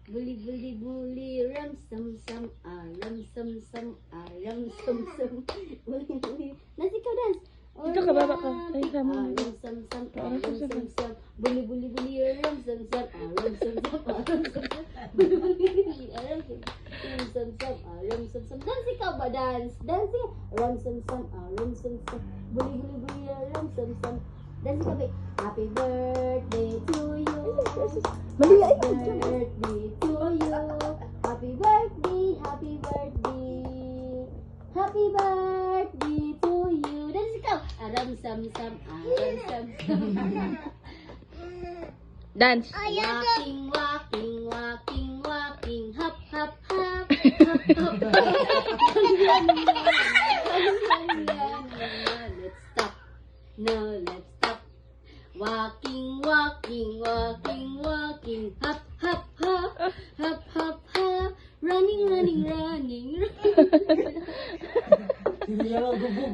Buli buli buli ram sam sam ram sam sam ram sam sam. Buli buli. Nasi kau dance. Dito ka, baba ka. Ay, Ram sam sam ram sam sam. Buli buli buli ram sam sam ram sam sam ram sam sam. Buli buli buli ram sam sam ram sam sam. Dance kau ba dance? Dance ram sam sam ram sam sam. Buli buli buli ram sam sam. Dance kau ba? Happy birthday to you. Mali ay. Happy birthday to you. Happy birthday, happy birthday. Happy birthday to you. Dance ikaw. Aram sam sam, aram sam sam. Dance. Walking, walking, walking, walking. Hop, hop, hop. Hop, hop, hop. Let's stop. No, let's stop. Walking, walking, walking, walking. Hop, hop, hop. Hop, hop, hop. Running, running, running.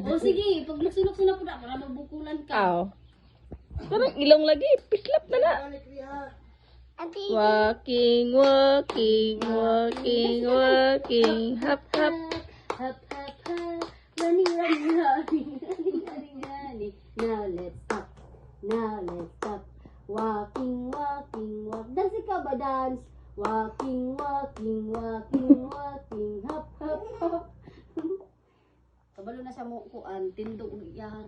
O sige, pag nagsulok na po na, para mabukulan ka. Aw. Parang ilong lagi. Pislap na na. Walking, walking, walking, walking. Hop, hop. Hop, hop, hop. Running, running, running, running, running, running. Now let's stop. Now let's stop. Walking, walking, walk. Dance ikaw ba dance? Walking, walking, walking, walking. Hop, hop, hop. Kabalo na siya mo kuan, tindog iyahar.